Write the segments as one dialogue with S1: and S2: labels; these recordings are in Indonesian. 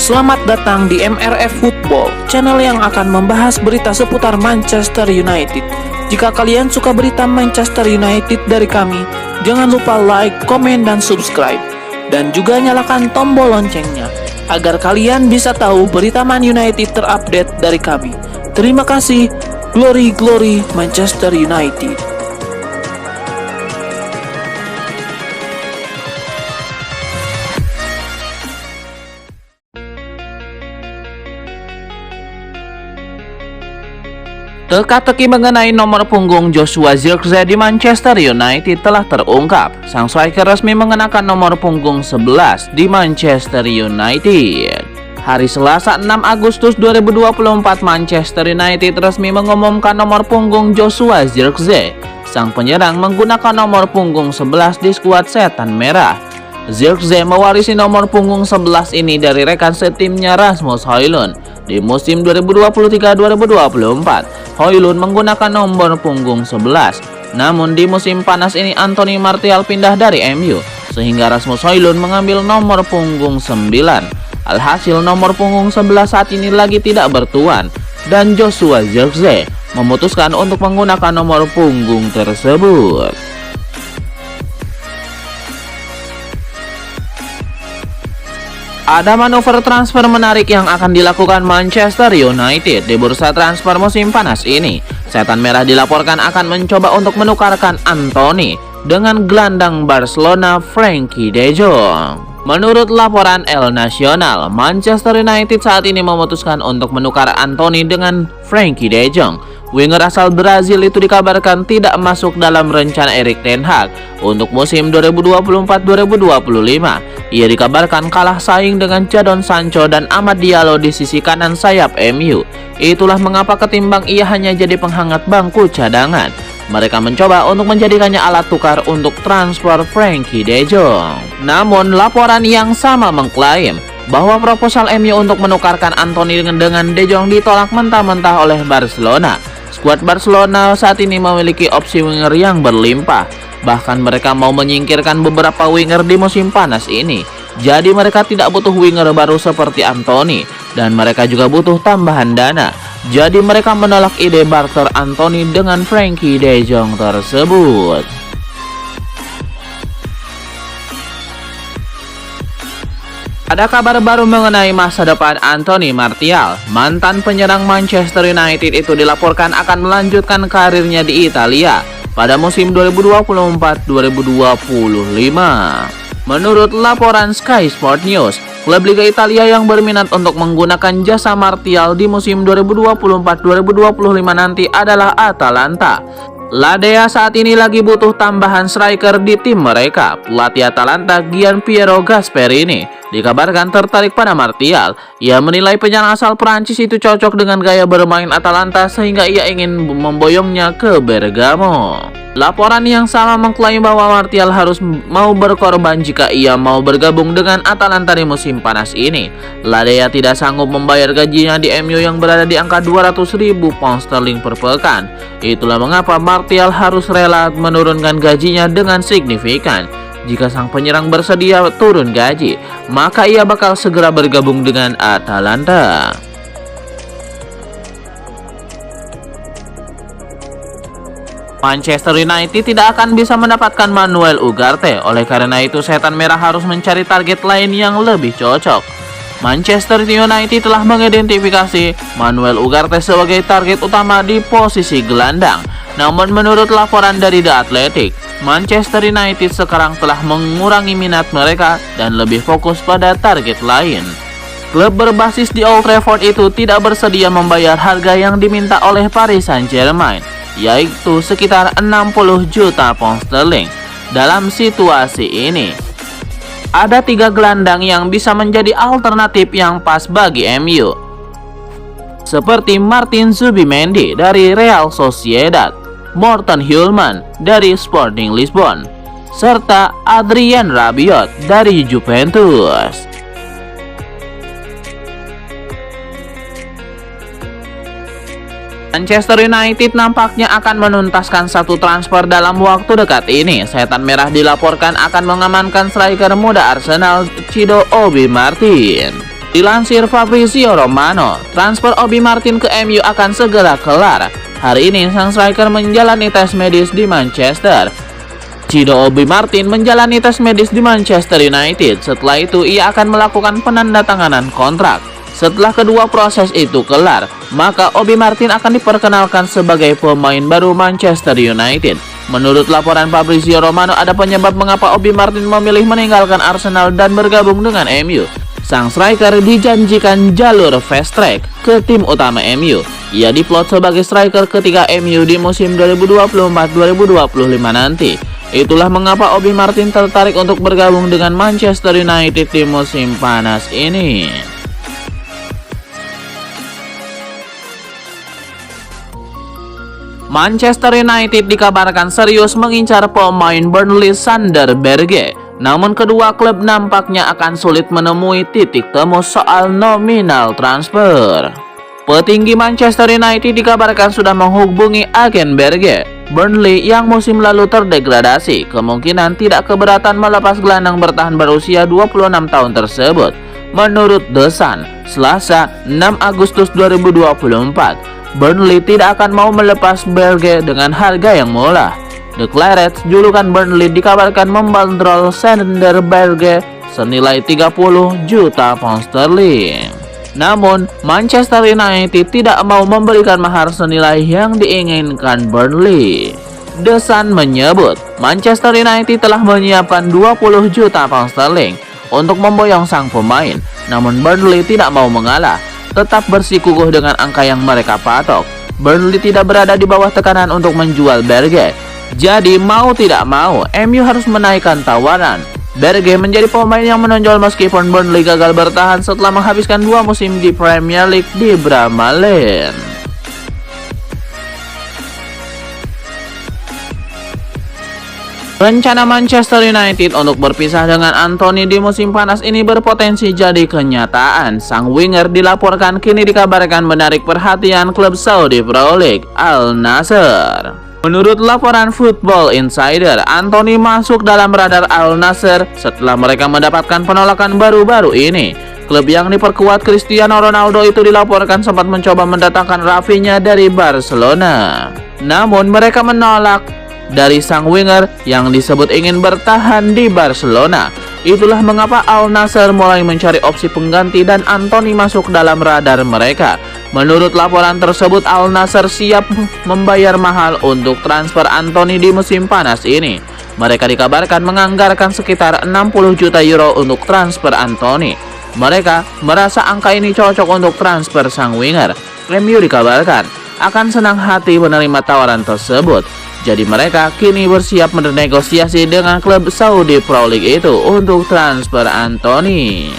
S1: Selamat datang di MRF Football, channel yang akan membahas berita seputar Manchester United. Jika kalian suka berita Manchester United dari kami, jangan lupa like, komen, dan subscribe. Dan juga nyalakan tombol loncengnya, agar kalian bisa tahu berita Man United terupdate dari kami. Terima kasih, Glory Glory Manchester United.
S2: Teka-teki mengenai nomor punggung Joshua Zirkzee di Manchester United telah terungkap. Sang striker resmi mengenakan nomor punggung 11 di Manchester United. Hari Selasa 6 Agustus 2024, Manchester United resmi mengumumkan nomor punggung Joshua Zirkzee. Sang penyerang menggunakan nomor punggung 11 di skuad Setan Merah. Zirkzee mewarisi nomor punggung 11 ini dari rekan setimnya Rasmus Højlund. Di musim 2023-2024, Højlund menggunakan nomor punggung 11. Namun di musim panas ini Anthony Martial pindah dari MU, sehingga Rasmus Højlund mengambil nomor punggung 9. Alhasil nomor punggung 11 saat ini lagi tidak bertuan, dan Joshua Zirkzee memutuskan untuk menggunakan nomor punggung tersebut. Ada manuver transfer menarik yang akan dilakukan Manchester United di bursa transfer musim panas ini. Setan Merah dilaporkan akan mencoba untuk menukarkan Anthony dengan gelandang Barcelona Frenkie de Jong. Menurut laporan El Nacional, Manchester United saat ini memutuskan untuk menukar Anthony dengan Frenkie de Jong. Winger asal Brazil itu dikabarkan tidak masuk dalam rencana Erik ten Hag untuk musim 2024-2025. Ia dikabarkan kalah saing dengan Jadon Sancho dan Amad Diallo di sisi kanan sayap MU. Itulah mengapa ketimbang ia hanya jadi penghangat bangku cadangan, mereka mencoba untuk menjadikannya alat tukar untuk transfer Frenkie de Jong. Namun laporan yang sama mengklaim bahwa proposal MU untuk menukarkan Anthony dengan de Jong ditolak mentah-mentah oleh Barcelona. Skuad Barcelona saat ini memiliki opsi winger yang berlimpah. Bahkan mereka mau menyingkirkan beberapa winger di musim panas ini. Jadi mereka tidak butuh winger baru seperti Anthony, dan mereka juga butuh tambahan dana. Jadi mereka menolak ide barter Anthony dengan Frenkie de Jong tersebut. Ada kabar baru mengenai masa depan Anthony Martial. Mantan penyerang Manchester United itu dilaporkan akan melanjutkan karirnya di Italia pada musim 2024-2025. Menurut laporan Sky Sport News, klub Liga Italia yang berminat untuk menggunakan jasa Martial di musim 2024-2025 nanti adalah Atalanta. La Dea saat ini lagi butuh tambahan striker di tim mereka. Pelatih Atalanta Gianpiero Gasperini dikabarkan tertarik pada Martial. Ia menilai penyerang asal Prancis itu cocok dengan gaya bermain Atalanta sehingga ia ingin memboyongnya ke Bergamo. Laporan yang sama mengklaim bahwa Martial harus mau berkorban jika ia mau bergabung dengan Atalanta di musim panas ini. La Dea tidak sanggup membayar gajinya di MU yang berada di angka 200.000 pound sterling per pekan. Itulah mengapa Martial harus rela menurunkan gajinya dengan signifikan. Jika sang penyerang bersedia turun gaji, maka ia bakal segera bergabung dengan Atalanta. Manchester United tidak akan bisa mendapatkan Manuel Ugarte. Oleh karena itu, Setan Merah harus mencari target lain yang lebih cocok. Manchester United telah mengidentifikasi Manuel Ugarte sebagai target utama di posisi gelandang. Namun menurut laporan dari The Athletic, Manchester United sekarang telah mengurangi minat mereka dan lebih fokus pada target lain. Klub berbasis di Old Trafford itu tidak bersedia membayar harga yang diminta oleh Paris Saint-Germain, yaitu sekitar 60 juta pound sterling. Dalam situasi ini, ada 3 gelandang yang bisa menjadi alternatif yang pas bagi MU, seperti Martin Zubimendi dari Real Sociedad, Morten Hjulmand dari Sporting Lisbon, serta Adrien Rabiot dari Juventus. Manchester United nampaknya akan menuntaskan satu transfer dalam waktu dekat ini. Setan Merah dilaporkan akan mengamankan striker muda Arsenal Chido Obi Martin. Dilansir Fabrizio Romano, transfer Obi Martin ke MU akan segera kelar. Hari ini sang striker menjalani tes medis di Manchester. Cido Obi Martin menjalani tes medis di Manchester United. Setelah itu ia akan melakukan penandatanganan kontrak. Setelah kedua proses itu kelar, maka Obi Martin akan diperkenalkan sebagai pemain baru Manchester United. Menurut laporan Fabrizio Romano, ada penyebab mengapa Obi Martin memilih meninggalkan Arsenal dan bergabung dengan MU. Sang striker dijanjikan jalur fast track ke tim utama MU. Ia diplot sebagai striker ketika MU di musim 2024-2025 nanti. Itulah mengapa Obi Martin tertarik untuk bergabung dengan Manchester United di musim panas ini. Manchester United dikabarkan serius mengincar pemain Burnley Sander Berge. Namun kedua klub nampaknya akan sulit menemui titik temu soal nominal transfer. Petinggi Manchester United dikabarkan sudah menghubungi agen Berge. Burnley yang musim lalu terdegradasi kemungkinan tidak keberatan melepas gelandang bertahan berusia 26 tahun tersebut. Menurut The Sun, Selasa 6 Agustus 2024, Burnley tidak akan mau melepas Berge dengan harga yang murah. The Clarets, julukan Burnley, dikabarkan membandrol Sander Berge senilai 30 juta pound sterling. Namun, Manchester United tidak mau memberikan mahar senilai yang diinginkan Burnley. The Sun menyebut Manchester United telah menyiapkan 20 juta pound sterling untuk memboyong sang pemain. Namun Burnley tidak mau mengalah, tetap bersikukuh dengan angka yang mereka patok. Burnley tidak berada di bawah tekanan untuk menjual Berge. Jadi mau tidak mau, MU harus menaikkan tawaran. Berge menjadi pemain yang menonjol meskipun Burnley gagal bertahan setelah menghabiskan 2 musim di Premier League di Bramall Lane. Rencana Manchester United untuk berpisah dengan Anthony di musim panas ini berpotensi jadi kenyataan. Sang winger dilaporkan kini dikabarkan menarik perhatian klub Saudi Pro League, Al Nassr. Menurut laporan Football Insider, Anthony masuk dalam radar Al Nassr setelah mereka mendapatkan penolakan baru-baru ini. Klub yang diperkuat Cristiano Ronaldo itu dilaporkan sempat mencoba mendatangkan Rafinha dari Barcelona. Namun mereka menolak dari sang winger yang disebut ingin bertahan di Barcelona. Itulah mengapa Al Nassr mulai mencari opsi pengganti dan Anthony masuk dalam radar mereka. Menurut laporan tersebut, Al Nassr siap membayar mahal untuk transfer Anthony di musim panas ini. Mereka dikabarkan menganggarkan sekitar 60 juta euro untuk transfer Anthony. Mereka merasa angka ini cocok untuk transfer sang winger. MU dikabarkan akan senang hati menerima tawaran tersebut. Jadi mereka kini bersiap bernegosiasi dengan klub Saudi Pro League itu untuk transfer Anthony.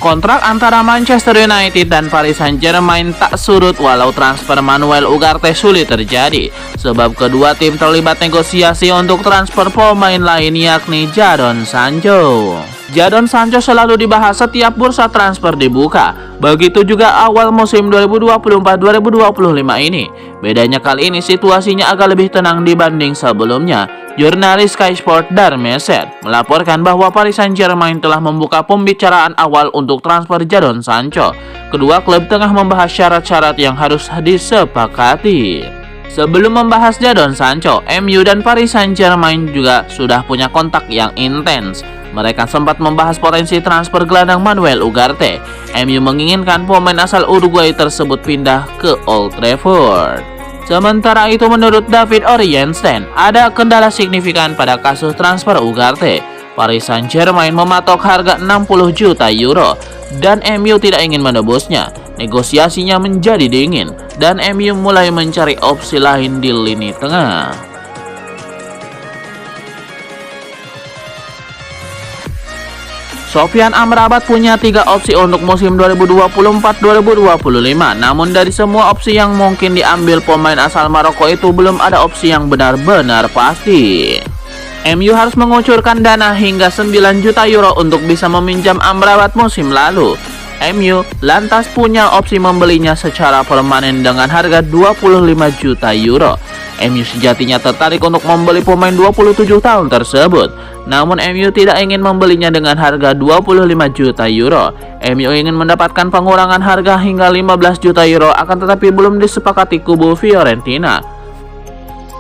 S2: Kontrak antara Manchester United dan Paris Saint-Germain tak surut walau transfer Manuel Ugarte sulit terjadi, sebab kedua tim terlibat negosiasi untuk transfer pemain lain yakni Jadon Sancho. Jadon Sancho selalu dibahas setiap bursa transfer dibuka, begitu juga awal musim 2024-2025 ini. Bedanya kali ini situasinya agak lebih tenang dibanding sebelumnya. Jurnalis Sky Sport Darmeset melaporkan bahwa Paris Saint-Germain telah membuka pembicaraan awal untuk transfer Jadon Sancho. Kedua klub tengah membahas syarat-syarat yang harus disepakati. Sebelum membahas Jadon Sancho, MU dan Paris Saint-Germain juga sudah punya kontak yang intens. Mereka sempat membahas potensi transfer gelandang Manuel Ugarte. MU menginginkan pemain asal Uruguay tersebut pindah ke Old Trafford. Sementara itu, menurut David Orienstein, ada kendala signifikan pada kasus transfer Ugarte. Paris Saint-Germain mematok harga 60 juta euro dan MU tidak ingin menebusnya. Negosiasinya menjadi dingin dan MU mulai mencari opsi lain di lini tengah. Sofyan Amrabat punya 3 opsi untuk musim 2024-2025. Namun dari semua opsi yang mungkin diambil pemain asal Maroko itu belum ada opsi yang benar-benar pasti. MU harus mengucurkan dana hingga 9 juta euro untuk bisa meminjam Amrabat musim lalu. MU lantas punya opsi membelinya secara permanen dengan harga 25 juta euro. MU sejatinya tertarik untuk membeli pemain 27 tahun tersebut. Namun MU tidak ingin membelinya dengan harga 25 juta euro. MU ingin mendapatkan pengurangan harga hingga 15 juta euro, akan tetapi belum disepakati kubu Fiorentina.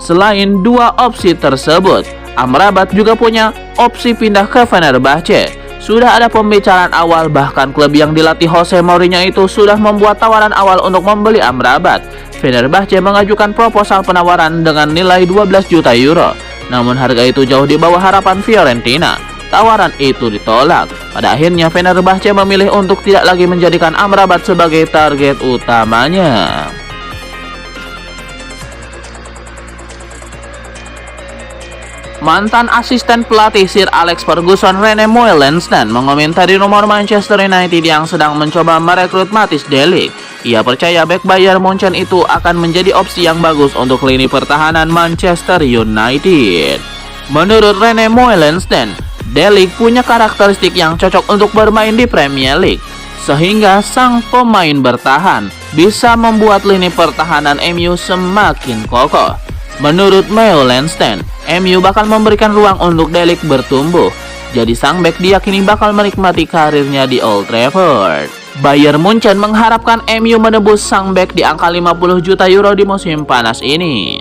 S2: Selain dua opsi tersebut, Amrabat juga punya opsi pindah ke Fenerbahce. Sudah ada pembicaraan awal, bahkan klub yang dilatih Jose Mourinho itu sudah membuat tawaran awal untuk membeli Amrabat. Fenerbahce mengajukan proposal penawaran dengan nilai 12 juta euro. Namun harga itu jauh di bawah harapan Fiorentina. Tawaran itu ditolak. Pada akhirnya Fenerbahce memilih untuk tidak lagi menjadikan Amrabat sebagai target utamanya. Mantan asisten pelatih Sir Alex Ferguson, Rene Meulensteen, mengomentari rumor Manchester United yang sedang mencoba merekrut Matthijs de Ligt. Ia percaya bek Bayern Munchen itu akan menjadi opsi yang bagus untuk lini pertahanan Manchester United. Menurut Rene Meulensteen, de Ligt punya karakteristik yang cocok untuk bermain di Premier League, sehingga sang pemain bertahan bisa membuat lini pertahanan MU semakin kokoh. Menurut Meulensteen, MU bakal memberikan ruang untuk de Ligt bertumbuh. Jadi sang bek diyakini bakal menikmati karirnya di Old Trafford. Bayern Munchen mengharapkan MU menebus sang bek di angka 50 juta euro di musim panas ini.